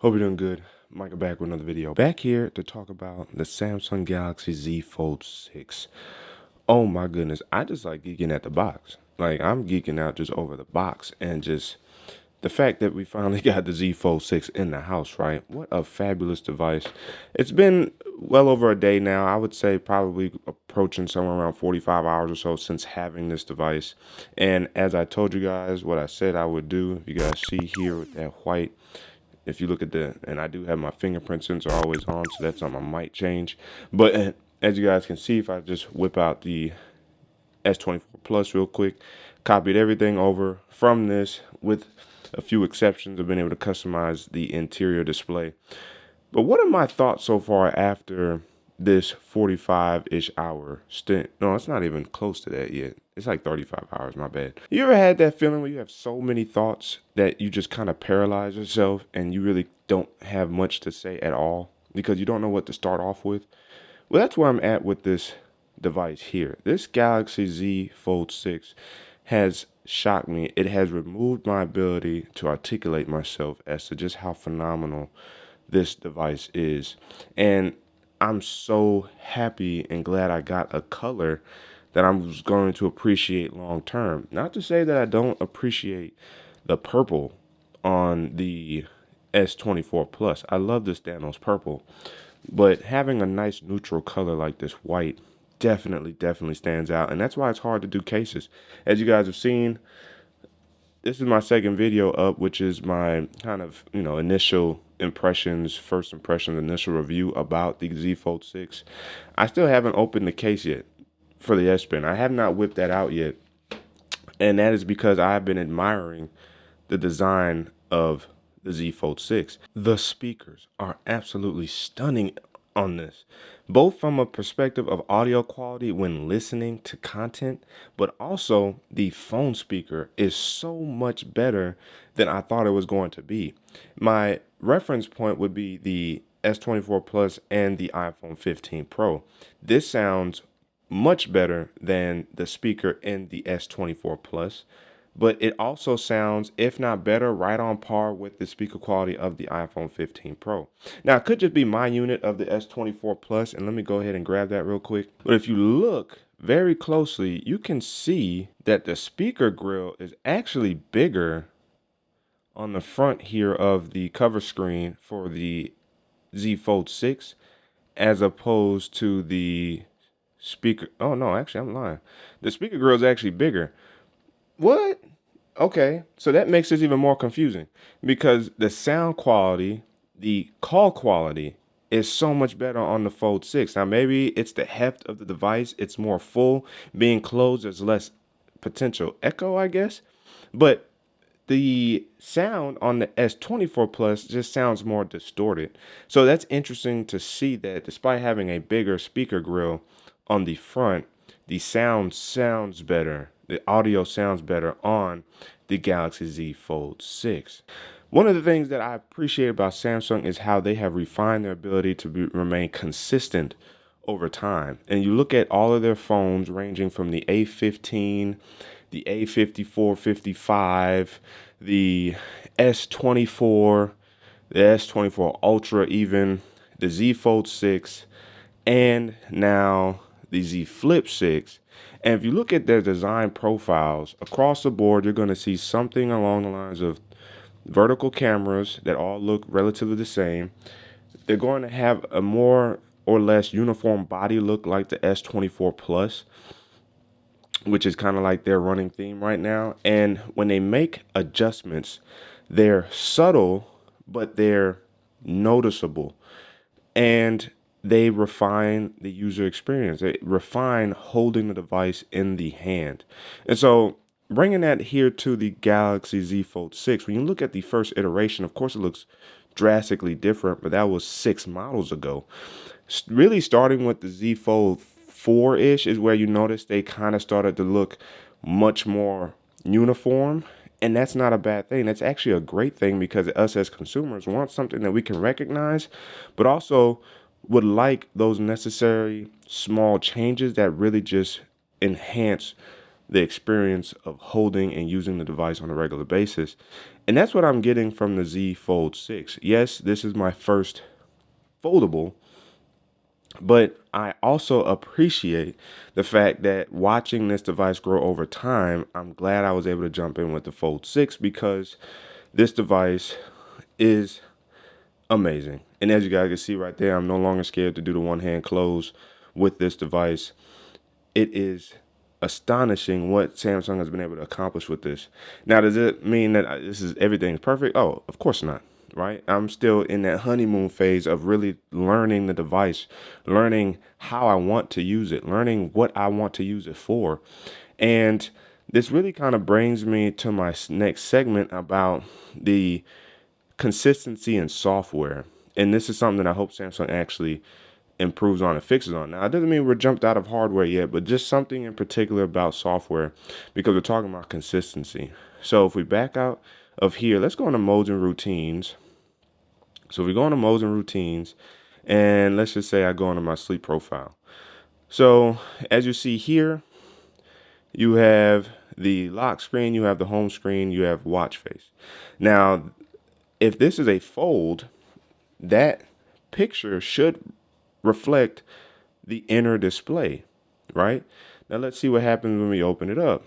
Hope you're doing good. Micah back with another video. Back here to talk about the Samsung Galaxy Z Fold6. Oh my goodness, I just like geeking at the box. Like I'm geeking out just over the box and just the fact that we finally got the Z Fold6 in the house, right? What a fabulous device. It's been well over a day now. I would say probably approaching somewhere around 45 hours or so since having this device. And as I told you guys, what I said I would do, you guys see here with that white, if you look at and I do have my fingerprint sensor always on, so that's something I might change. But as you guys can see, if I just whip out the S24 Plus real quick, copied everything over from this with a few exceptions. I've been able to customize the interior display. But what are my thoughts so far after this 45-ish hour stint? No, it's not even close to that yet. It's like 35 hours, my bad. You ever had that feeling where you have so many thoughts that you just kind of paralyze yourself and you really don't have much to say at all because you don't know what to start off with? Well, that's where I'm at with this device here. This Galaxy Z Fold6 has shocked me. It has removed my ability to articulate myself as to just how phenomenal this device is. And I'm so happy and glad I got a color that I'm going to appreciate long term. Not to say that I don't appreciate the purple on the S24 Plus. I love this Thanos purple, but having a nice neutral color like this white definitely stands out, and that's why it's hard to do cases. As you guys have seen, this is my second video up, which is my kind of, initial impressions, first impressions, initial review about the Z Fold6. I still haven't opened the case yet for the S Pen. I have not whipped that out yet, and that is because I've been admiring the design of the Z Fold6. The speakers are absolutely stunning on this, both from a perspective of audio quality when listening to content, but also the phone speaker is so much better than I thought it was going to be. My reference point would be the S24 Plus and the iPhone 15 Pro. This sounds much better than the speaker in the S24 Plus, but it also sounds, if not better, right on par with the speaker quality of the iPhone 15 Pro. Now, it could just be my unit of the S24 Plus, and let me go ahead and grab that real quick. But if you look very closely, you can see that the speaker grill is actually bigger on the front here of the cover screen for the Z Fold 6 as opposed to the speaker. Oh, no, actually, I'm lying. The speaker grill is actually bigger. What? Okay, so that makes this even more confusing because the sound quality, the call quality is so much better on the Fold 6. Now, maybe it's the heft of the device. It's more full. Being closed, there's less potential echo, I guess. But the sound on the S24 Plus just sounds more distorted. So that's interesting to see that despite having a bigger speaker grill on the front, the sound sounds better. The audio sounds better on the Galaxy Z Fold 6. One of the things that I appreciate about Samsung is how they have refined their ability to remain consistent over time. And you look at all of their phones ranging from the A15, the A54, 55, the S24, the S24 Ultra even, the Z Fold 6, and now the Z Flip 6. And if you look at their design profiles across the board, you're going to see something along the lines of vertical cameras that all look relatively the same. They're going to have a more or less uniform body look like the S24 Plus, which is kind of like their running theme right now. And when they make adjustments, they're subtle, but they're noticeable. And they refine the user experience. They refine holding the device in the hand. And so bringing that here to the Galaxy Z Fold 6, when you look at the first iteration, of course it looks drastically different, but that was 6 models ago. Really starting with the Z Fold 4-ish is where you notice they kind of started to look much more uniform. And that's not a bad thing. That's actually a great thing because us as consumers want something that we can recognize, but also would like those necessary small changes that really just enhance the experience of holding and using the device on a regular basis. And that's what I'm getting from the Z Fold 6. Yes, this is my first foldable, but I also appreciate the fact that watching this device grow over time, I'm glad I was able to jump in with the Fold 6 because this device is amazing. And as you guys can see right there, I'm no longer scared to do the one hand close with this device. It is astonishing what Samsung has been able to accomplish with this. Now, does it mean that this is everything's perfect? Oh, of course not. Right? I'm still in that honeymoon phase of really learning the device, learning how I want to use it, learning what I want to use it for. And this really kind of brings me to my next segment about the consistency in software. And this is something that I hope Samsung actually improves on and fixes on. Now, it doesn't mean we're jumped out of hardware yet, but just something in particular about software because we're talking about consistency. So if we back out of here, let's go into modes and routines. So if we go into modes and routines, and let's just say I go into my sleep profile. So as you see here, you have the lock screen, you have the home screen, you have watch face. Now, if this is a fold, that picture should reflect the inner display, right? Now let's see what happens when we open it up.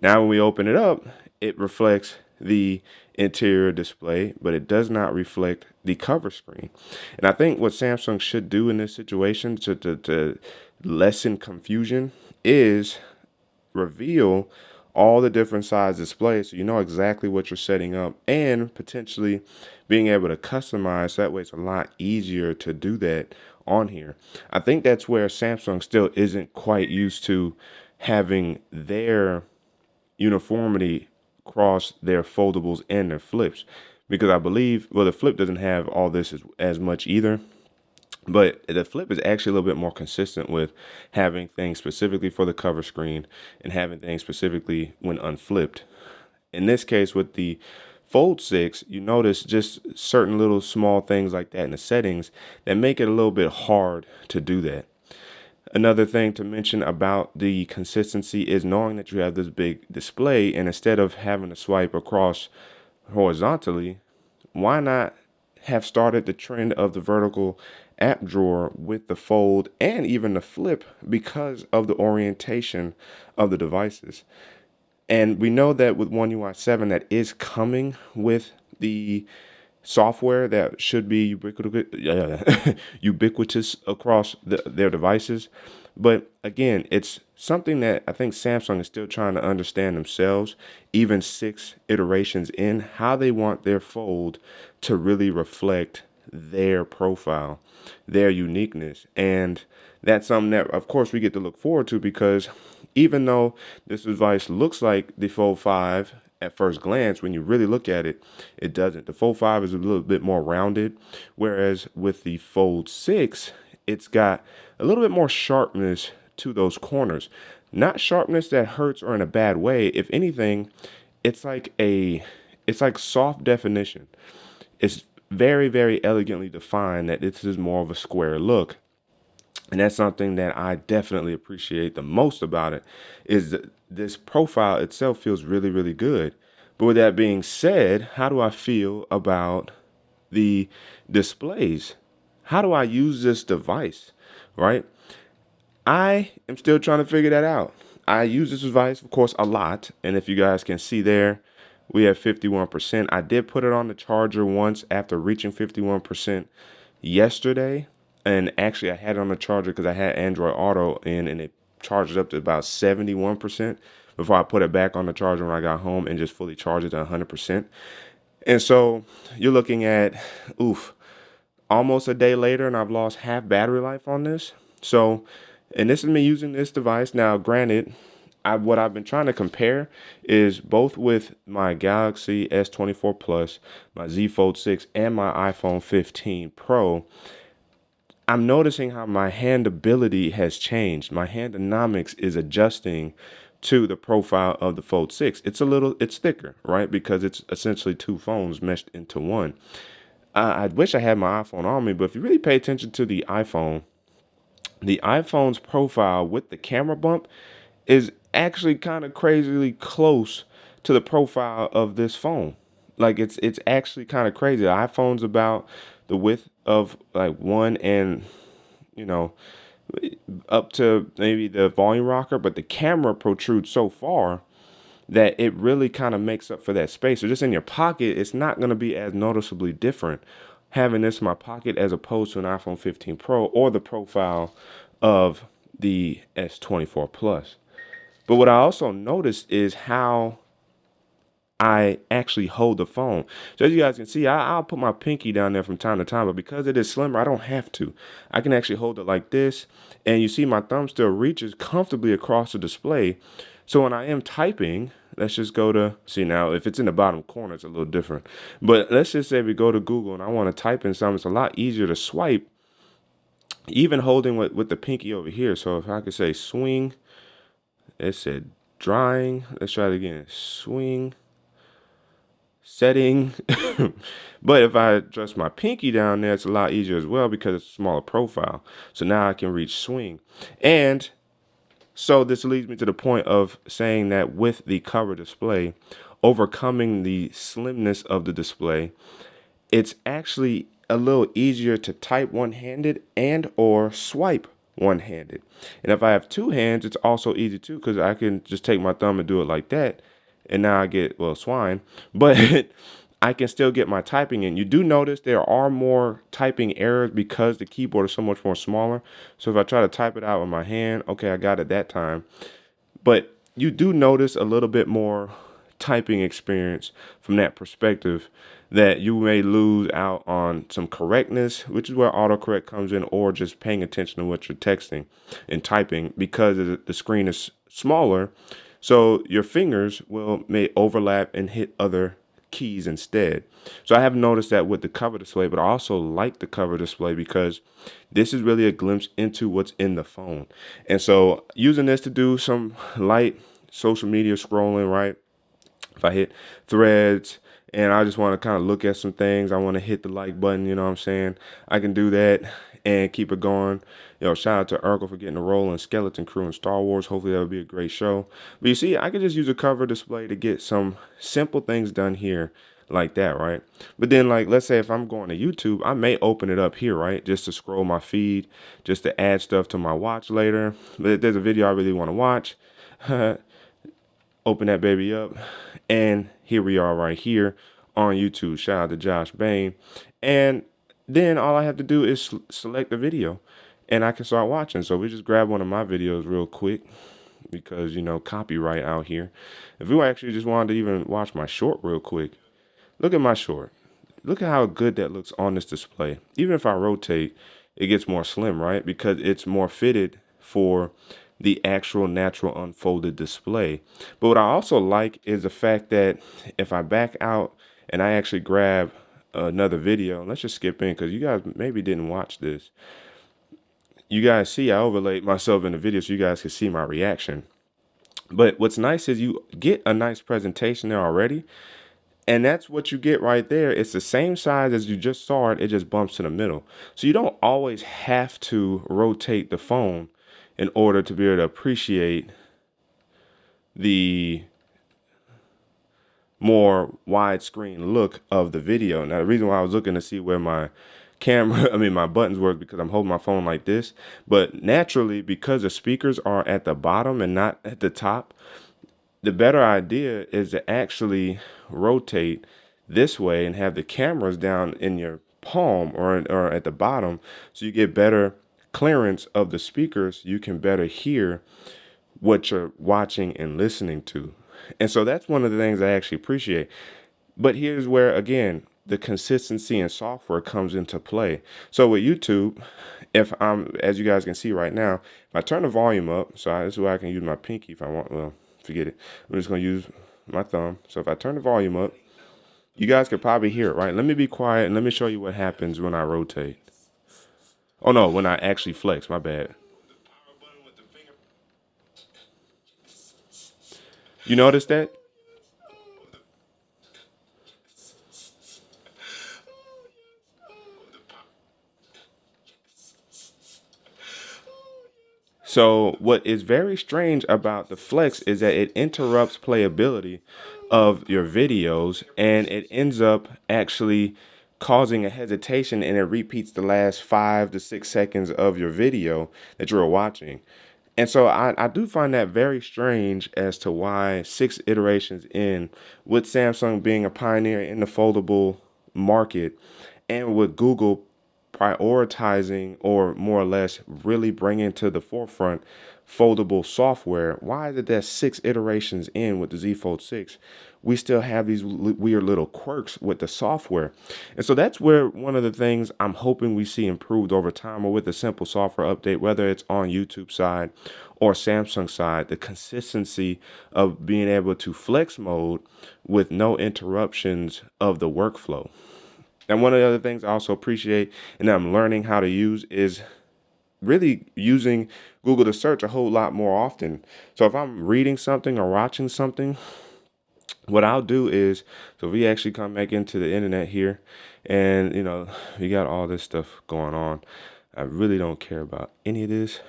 Now when we open it up, it reflects the interior display, but it does not reflect the cover screen. And I think what Samsung should do in this situation to lessen confusion is reveal all the different size displays so you know exactly what you're setting up, and potentially being able to customize. That way it's a lot easier to do that on here. I think that's where Samsung still isn't quite used to having their uniformity across their foldables and their flips, because I believe, well, the flip doesn't have all this as much either. But the flip is actually a little bit more consistent with having things specifically for the cover screen and having things specifically when unflipped. In this case, with the Fold 6, you notice just certain little small things like that in the settings that make it a little bit hard to do that. Another thing to mention about the consistency is knowing that you have this big display, and instead of having to swipe across horizontally, why not have started the trend of the vertical app drawer with the fold and even the flip because of the orientation of the devices. And we know that with One UI 7 that is coming with the software that should be ubiquitous across their devices. But again, it's something that I think Samsung is still trying to understand themselves, even 6 iterations in, how they want their fold to really reflect their profile, their uniqueness. And that's something that, of course, we get to look forward to, because even though this device looks like the Fold 5 at first glance, when you really look at it, it doesn't. The Fold 5 is a little bit more rounded, whereas with the Fold 6, it's got a little bit more sharpness to those corners. Not sharpness that hurts or in a bad way. If anything, it's like soft definition. It's very, very elegantly defined that this is more of a square look. And that's something that I definitely appreciate the most about it, is that this profile itself feels really, really good. But with that being said, how do I feel about the displays? How do I use this device, right? I am still trying to figure that out. I use this device, of course, a lot. And if you guys can see there, we have 51%. I did put it on the charger once after reaching 51% yesterday. And actually, I had it on the charger because I had Android Auto in, and it charged up to about 71% before I put it back on the charger when I got home and just fully charged it to 100%. And so you're looking at, almost a day later, and I've lost half battery life on this. So, and this is me using this device. Now, granted, what I've been trying to compare is both with my Galaxy S24 Plus, my Z Fold 6, and my iPhone 15 Pro. I'm noticing how my handability has changed. My handonomics is adjusting to the profile of the Fold 6. It's thicker, right? Because it's essentially 2 phones meshed into one. I wish I had my iPhone on me, but if you really pay attention to the iPhone's profile with the camera bump is actually kind of crazily close to the profile of this phone. Like it's actually kind of crazy. The iPhone's about the width of like one and you know up to maybe the volume rocker, but the camera protrudes so far that it really kind of makes up for that space. So just in your pocket, it's not going to be as noticeably different having this in my pocket as opposed to an iPhone 15 Pro or the profile of the S24 Plus. But what I also noticed is how I actually hold the phone. So as you guys can see, I'll put my pinky down there from time to time, but because it is slimmer, I don't have to. I can actually hold it like this, and you see my thumb still reaches comfortably across the display. So when I am typing, let's just go to, see now, if it's in the bottom corner, it's a little different. But let's just say we go to Google and I want to type in something, it's a lot easier to swipe, even holding with the pinky over here. So if I could say swing, it said drying. Let's try it again. Swing. Setting. But if I adjust my pinky down there, it's a lot easier as well because it's a smaller profile. So now I can reach swing. And so this leads me to the point of saying that with the cover display, overcoming the slimness of the display, it's actually a little easier to type one-handed and or swipe one-handed. And if I have two hands, it's also easy too because I can just take my thumb and do it like that. And now I get, well, swine, but I can still get my typing in. You do notice there are more typing errors because the keyboard is so much more smaller. So if I try to type it out with my hand, okay, I got it that time. But you do notice a little bit more typing experience from that perspective that you may lose out on some correctness, which is where autocorrect comes in, or just paying attention to what you're texting and typing because the screen is smaller. So your fingers may overlap and hit other keys instead. So I have noticed that with the cover display, but I also like the cover display because this is really a glimpse into what's in the phone. And so using this to do some light social media scrolling, right? If I hit threads and I just want to kind of look at some things, I want to hit the like button, you know what I'm saying? I can do that and keep it going. You know, shout out to Urkel for getting a role in Skeleton Crew and Star Wars. Hopefully that'll be a great show. But you see, I could just use a cover display to get some simple things done here like that, right? But then, like, let's say if I'm going to YouTube, I may open it up here, right? Just to scroll my feed, just to add stuff to my watch later. But if there's a video I really want to watch, open that baby up, and here we are right here on YouTube. Shout out to Josh Bain. And then all I have to do is select the video and I can start watching. So we just grab one of my videos real quick because, you know, copyright out here. If we actually just wanted to even watch my short real quick, look at my short. Look at how good that looks on this display. Even if I rotate, it gets more slim, right? Because it's more fitted for the actual natural unfolded display. But what I also like is the fact that if I back out and I actually grab another video, let's just skip in because you guys maybe didn't watch this. You guys see I overlaid myself in the video so you guys can see my reaction. But what's nice is you get a nice presentation there already. And that's what you get right there. It's the same size as you just saw it. It just bumps to the middle. So you don't always have to rotate the phone in order to be able to appreciate the more widescreen look of the video. Now, the reason why I was looking to see where my my buttons work because I'm holding my phone like this. But naturally, because the speakers are at the bottom and not at the top, the better idea is to actually rotate this way and have the cameras down in your palm or at the bottom so you get better clearance of the speakers. You can better hear what you're watching and listening to. And so that's one of the things I actually appreciate. But here's where, again, the consistency in software comes into play. So with YouTube, if I'm, as you guys can see right now, if I turn the volume up, so this is where I can use my pinky if I want, well, forget it. I'm just going to use my thumb. So if I turn the volume up, you guys could probably hear it, right? Let me be quiet and let me show you what happens when I rotate. Oh no, when I actually flex, my bad. You notice that? So what is very strange about the flex is that it interrupts playability of your videos, and it ends up actually causing a hesitation, and it repeats the last 5 to 6 seconds of your video that you're watching. And so I do find that very strange as to why 6 iterations in, with Samsung being a pioneer in the foldable market, and with Google prioritizing, or more or less really bringing to the forefront, foldable software, why is it that 6 iterations in with the Z Fold 6, we still have these weird little quirks with the software? And so that's where one of the things I'm hoping we see improved over time, or with a simple software update, whether it's on YouTube side or Samsung side, the consistency of being able to flex mode with no interruptions of the workflow. And one of the other things I also appreciate and I'm learning how to use is really using Google to search a whole lot more often. So if I'm reading something or watching something, what I'll do is, so we actually come back into the internet here, and we got all this stuff going on. I really don't care about any of this.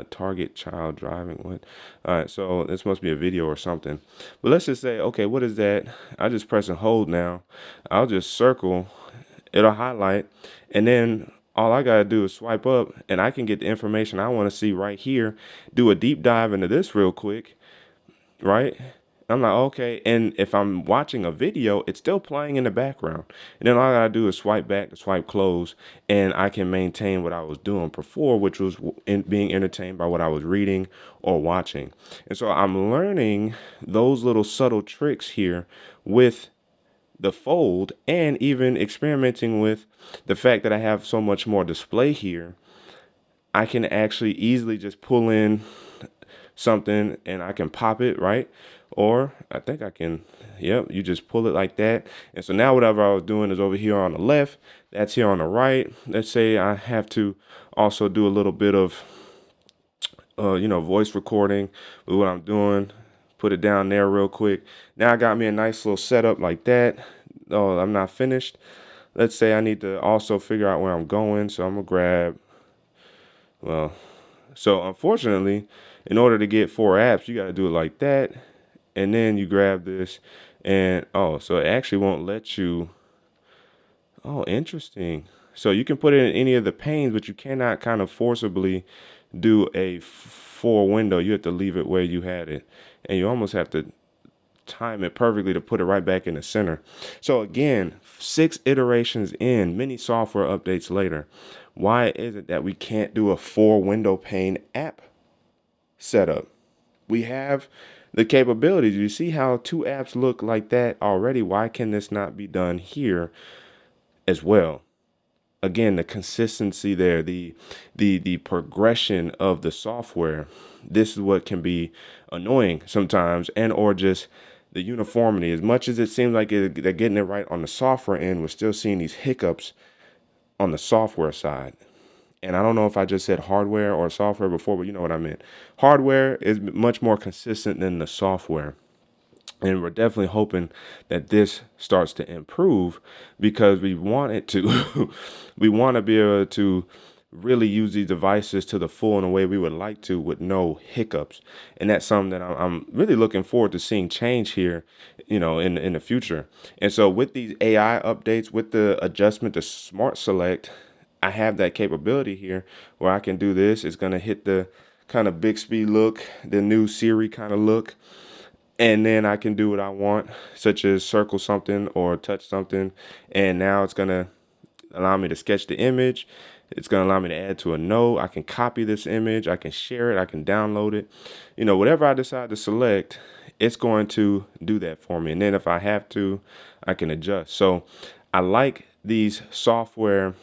Target child driving. What? All right, so this must be a video or something. But let's just say, okay, what is that? I just press and hold now. I'll just circle. It'll highlight, and then all I gotta do is swipe up, and I can get the information I want to see right here. Do a deep dive into this real quick, right? I'm like, okay. And if I'm watching a video, it's still playing in the background. And then all I gotta do is swipe back to swipe close, and I can maintain what I was doing before, which was being entertained by what I was reading or watching. And so I'm learning those little subtle tricks here with the fold, and even experimenting with the fact that I have so much more display here. I can actually easily just pull in something and I can pop it, right? Or I think I can, yep, you just pull it like that. And so now whatever I was doing is over here on the left, that's here on the right. Let's say I have to also do a little bit of, voice recording with what I'm doing. Put it down there real quick. Now I got me a nice little setup like that. Oh, I'm not finished. Let's say I need to also figure out where I'm going. So I'm gonna grab, well, so unfortunately, in order to get 4 apps, you got to do it like that. And then you grab this, and oh, so it actually won't let you. Oh, interesting. So you can put it in any of the panes, but you cannot kind of forcibly do a 4 window. You have to leave it where you had it. And you almost have to time it perfectly to put it right back in the center. So again, 6 iterations in, many software updates later, why is it that we can't do a 4 window pane app setup? We have the capabilities. You see how 2 apps look like that already? Why can this not be done here as well? Again, the consistency there, the progression of the software. This is what can be annoying sometimes, and or just the uniformity. As much as it seems like they're getting it right on the software end, we're still seeing these hiccups on the software side. And I don't know if I just said hardware or software before, but you know what I meant. Hardware is much more consistent than the software. And we're definitely hoping that this starts to improve, because we want it to. We want to be able to really use these devices to the full in a way we would like to, with no hiccups. And that's something that I'm really looking forward to seeing change here, in the future. And so with these AI updates, with the adjustment to Smart Select, I have that capability here where I can do this. It's going to hit the kind of Bixby look, the new Siri kind of look. And then I can do what I want, such as circle something or touch something. And now it's going to allow me to sketch the image. It's going to allow me to add to a note. I can copy this image. I can share it. I can download it. Whatever I decide to select, it's going to do that for me. And then if I have to, I can adjust. So I like these software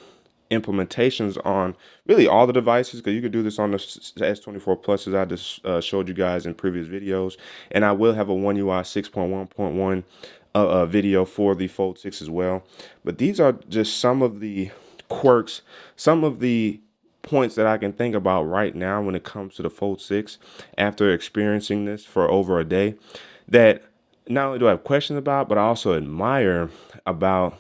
implementations on really all the devices, because you could do this on the S24 Plus, as I just showed you guys in previous videos. And I will have a One UI 6.1.1 video for the Fold 6 as well. But these are just some of the quirks, some of the points that I can think about right now when it comes to the Fold 6 after experiencing this for over a day, that not only do I have questions about, but I also admire about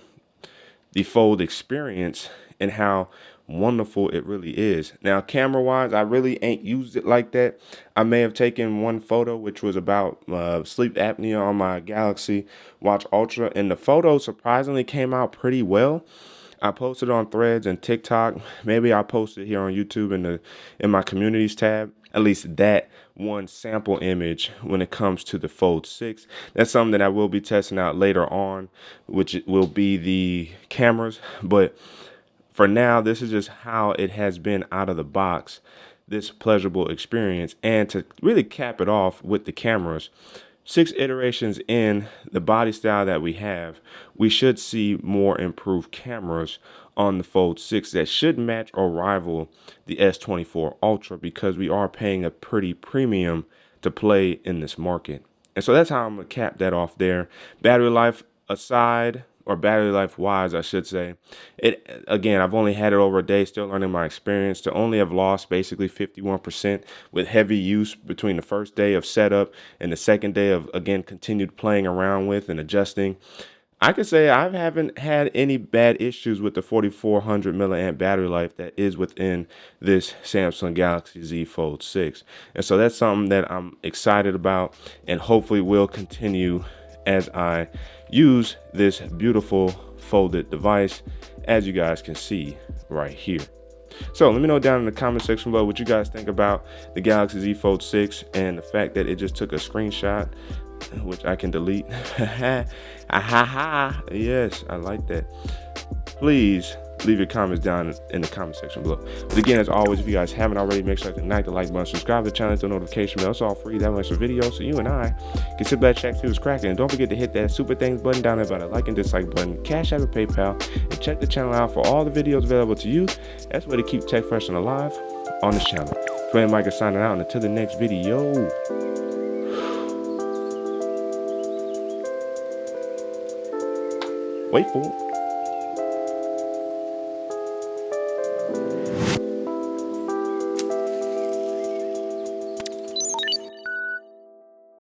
the Fold experience, and how wonderful it really is. Now, camera wise, I really ain't used it like that. I may have taken one photo, which was about sleep apnea on my Galaxy Watch Ultra, and the photo surprisingly came out pretty well. I posted on Threads and TikTok. Maybe I'll post it here on YouTube in my communities tab. At least that one sample image when it comes to the Fold 6. That's something that I will be testing out later on, which will be the cameras. But for now, this is just how it has been out of the box, this pleasurable experience. And to really cap it off with the cameras, 6 iterations in the body style that we have, we should see more improved cameras on the Fold 6 that should match or rival the S24 Ultra, because we are paying a pretty premium to play in this market. And so that's how I'm going to cap that off there. Battery life aside, or battery life wise, I should say, it again, I've only had it over a day, still learning my experience. To only have lost basically 51% with heavy use between the first day of setup and the second day of, again, continued playing around with and adjusting, I can say I haven't had any bad issues with the 4400 milliamp battery life that is within this Samsung Galaxy Z Fold 6. And so that's something that I'm excited about and hopefully will continue as I use this beautiful folded device, as you guys can see right here. So let me know down in the comment section below what you guys think about the Galaxy Z Fold 6 and the fact that it just took a screenshot, which I can delete. Yes, I like that. Please leave your comments down in the comment section below. But again, as always, if you guys haven't already, make sure to ignite the like button, subscribe to the channel, hit the notification bell. It's all free. That makes a video so you and I can sit back, check, see what's cracking. And don't forget to hit that super thanks button down there by the like and dislike button, Cash App or PayPal, and check the channel out for all the videos available to you. That's where to keep tech fresh and alive on this channel. Friend Micah signing out, and until the next video. Wait for it.